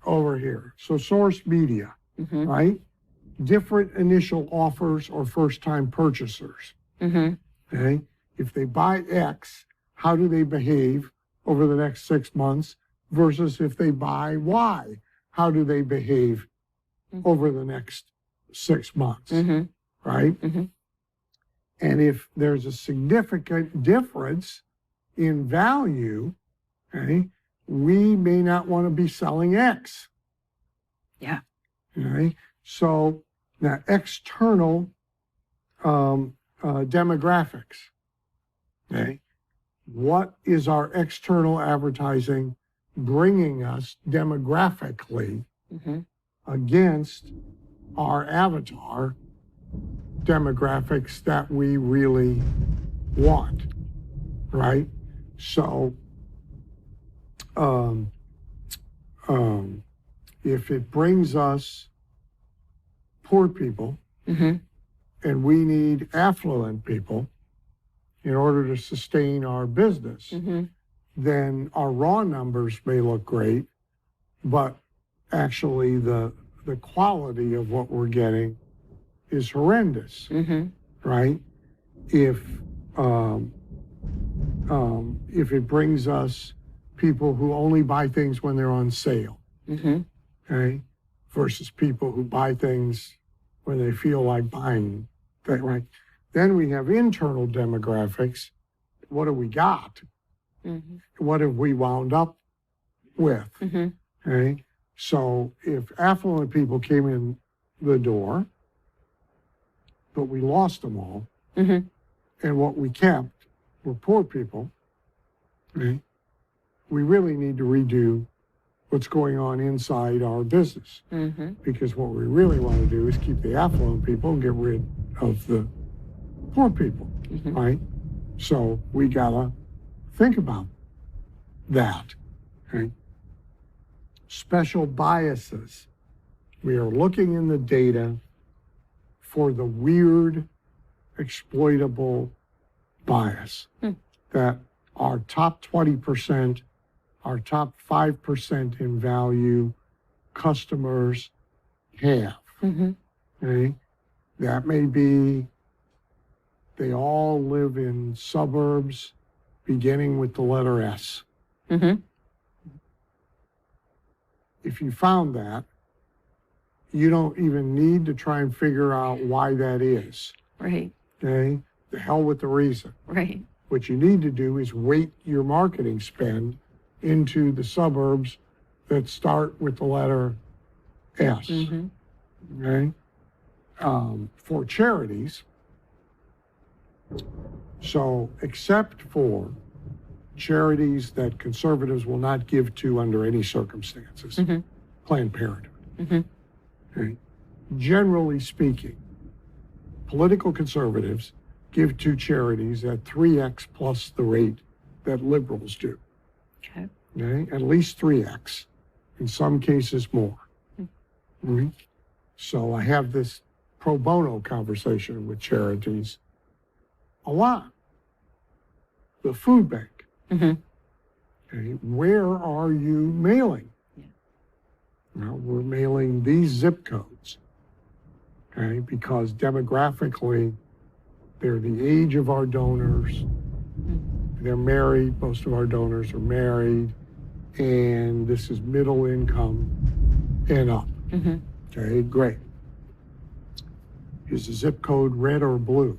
over here. So source media, Mm-hmm. right? different initial offers or first-time purchasers. Okay? If they buy X, how do they behave over the next 6 months versus if they buy Y? How do they behave over the next 6 months? Right? And if there's a significant difference in value, okay, we may not want to be selling X. Yeah. Okay? So now external demographics. Okay? What is our external advertising bringing us demographically against our avatar demographics that we really want, right? So, if it brings us poor people and we need affluent people in order to sustain our business, then our raw numbers may look great, but actually the quality of what we're getting is horrendous, right? If it brings us people who only buy things when they're on sale, okay, versus people who buy things when they feel like buying, right? Then we have internal demographics. What do we got? What have we wound up with? Okay, so if affluent people came in the door, but we lost them all, and what we kept were poor people, okay, we really need to redo what's going on inside our business. Because what we really want to do is keep the affluent people and get rid of the poor people, right? So we gotta think about that, okay? Special biases. We are looking in the data for the weird, exploitable bias that our top 20%, our top 5% in value customers have. Okay? That may be they all live in suburbs beginning with the letter S. If you found that, you don't even need to try and figure out why that is. Right. Okay? The hell with the reason. Right. What you need to do is weight your marketing spend into the suburbs that start with the letter S. Okay? For charities, so except for charities that conservatives will not give to under any circumstances, Planned Parenthood. Okay? Generally speaking, political conservatives give to charities at 3x plus the rate that liberals do. Okay. Okay? At least 3x, in some cases more. So I have this pro bono conversation with charities a lot. The food bank. Okay, where are you mailing? Well, we're mailing these zip codes. Okay, because demographically, they're the age of our donors. They're married. Most of our donors are married. And this is middle income and up. Okay, great. Is the zip code red or blue?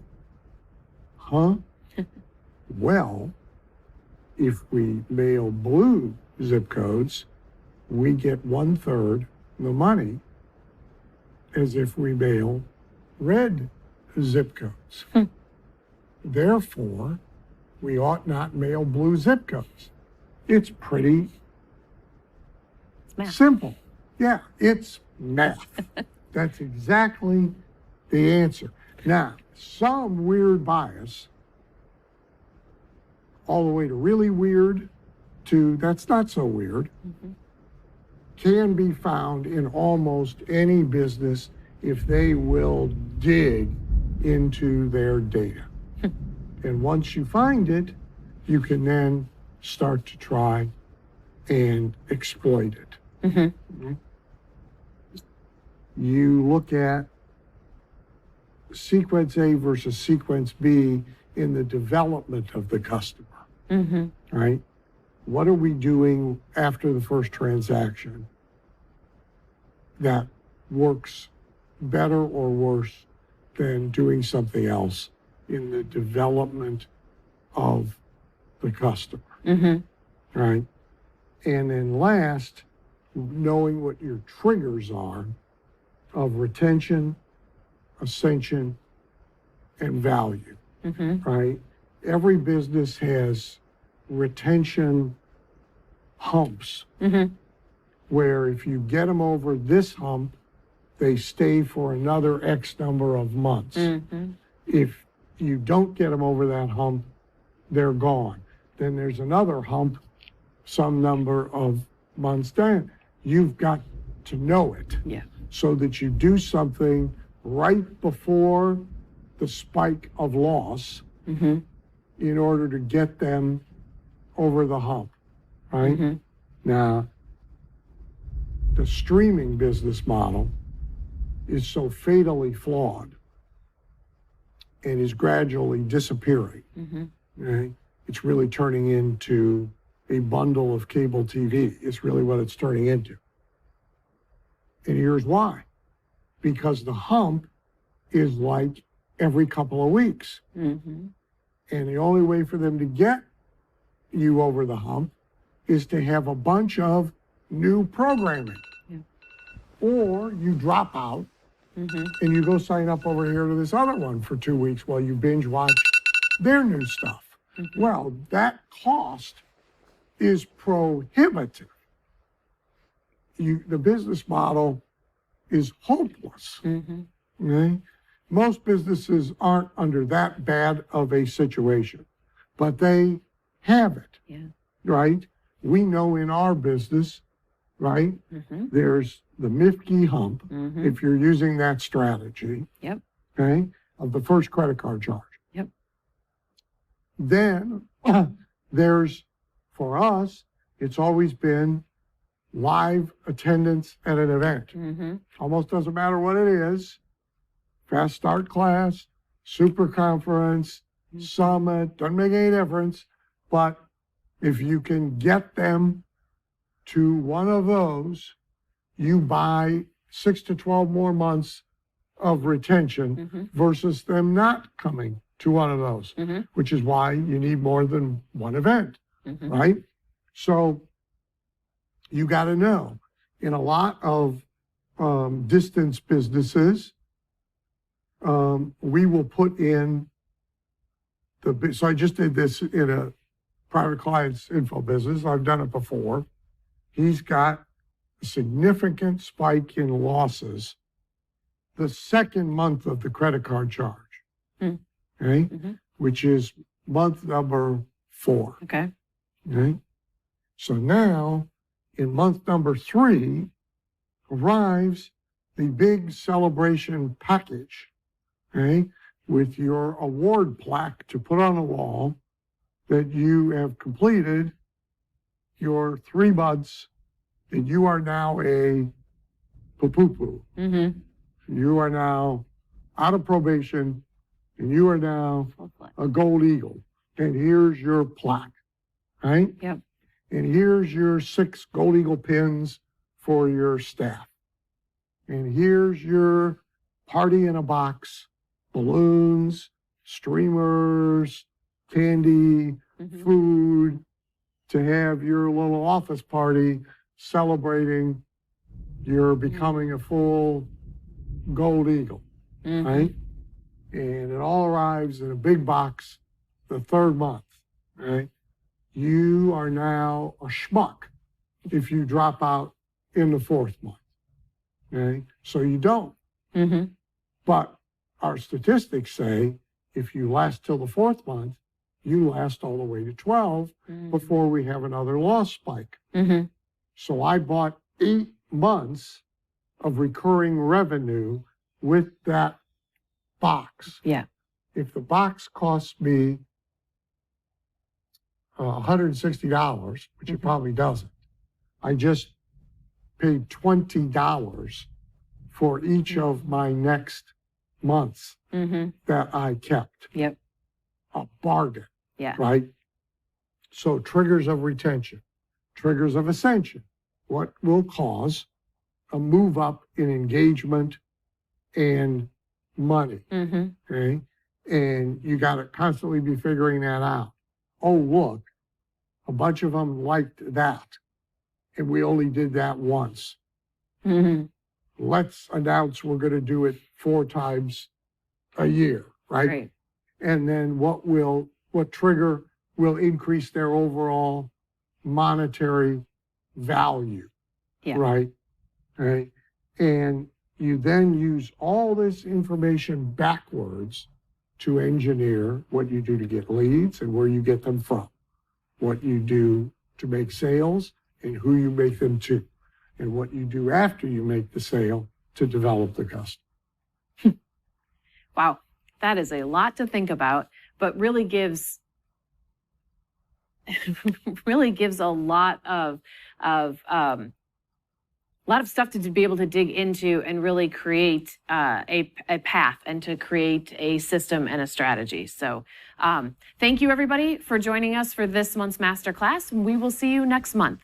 Well, if we mail blue zip codes, we get 1/3 the money as if we mail red zip codes. Therefore, we ought not mail blue zip codes. It's pretty simple. Yeah, it's math. That's exactly the answer. Now, some weird bias, all the way to really weird to that's not so weird, can be found in almost any business if they will dig into their data. And once you find it, you can then start to try and exploit it. You look at sequence A versus sequence B in the development of the customer, right? What are we doing after the first transaction that works better or worse than doing something else in the development of the customer, right? And then last, knowing what your triggers are of retention, ascension, and value, right? Every business has retention humps where if you get them over this hump, they stay for another X number of months. If you don't get them over that hump, they're gone. Then there's another hump, some number of months down. You've got to know it so that you do something right before the spike of loss in order to get them over the hump, right? Now, the streaming business model is so fatally flawed and is gradually disappearing. Right? It's really turning into a bundle of cable TV. It's really what it's turning into. And here's why. Because the hump is like every couple of weeks. And the only way for them to get you over the hump is to have a bunch of new programming. Or you drop out and you go sign up over here to this other one for 2 weeks while you binge watch their new stuff. Well, that cost is prohibitive. The business model is hopeless. Okay? Most businesses aren't under that bad of a situation, but they have it, right? We know in our business, right? There's the Mifke hump, if you're using that strategy, okay, of the first credit card charge. Then there's, for us, it's always been live attendance at an event. Almost doesn't matter what it is. Fast start class, super conference, summit, doesn't make any difference. But if you can get them to one of those, you buy 6 to 12 more months of retention versus them not coming to one of those, which is why you need more than one event, right? So you got to know, in a lot of distance businesses, we will put in so I just did this in a private client's info business. I've done it before. He's got a significant spike in losses the second month of the credit card charge, okay? Which is month number 4. Okay. So now, in month number 3, arrives the big celebration package, okay, with your award plaque to put on the wall that you have completed your 3 months and you are now a poo-poo-poo. You are now out of probation and you are now a gold eagle. And here's your plaque, right? And here's your 6 gold eagle pins for your staff. And here's your party in a box, balloons, streamers, candy, food, to have your little office party celebrating your becoming a full gold eagle, right? And it all arrives in a big box the 3rd month, right? You are now a schmuck if you drop out in the 4th month, okay? So you don't. But our statistics say if you last till the 4th month, you last all the way to 12 before we have another loss spike. So I bought 8 months of recurring revenue with that box. If the box costs me $160, which it probably doesn't, I just paid $20 for each of my next months Mm-hmm. that I kept. Yep. A bargain, Yeah. right? So triggers of retention, triggers of ascension, what will cause a move up in engagement and money, Mm-hmm. okay? And you got to constantly be figuring that out. Oh, look, a bunch of them liked that, and we only did that once. Mm-hmm. Let's announce we're going to do it 4 times a year, right? Right. And then what trigger will increase their overall monetary value, Yeah. right? Right. And you then use all this information backwards to engineer what you do to get leads and where you get them from, what you do to make sales and who you make them to, and what you do after you make the sale to develop the customer. Wow. That is a lot to think about, but really gives a lot of stuff to be able to dig into and really create a path and to create a system and a strategy. So thank you, everybody, for joining us for this month's masterclass. We will see you next month.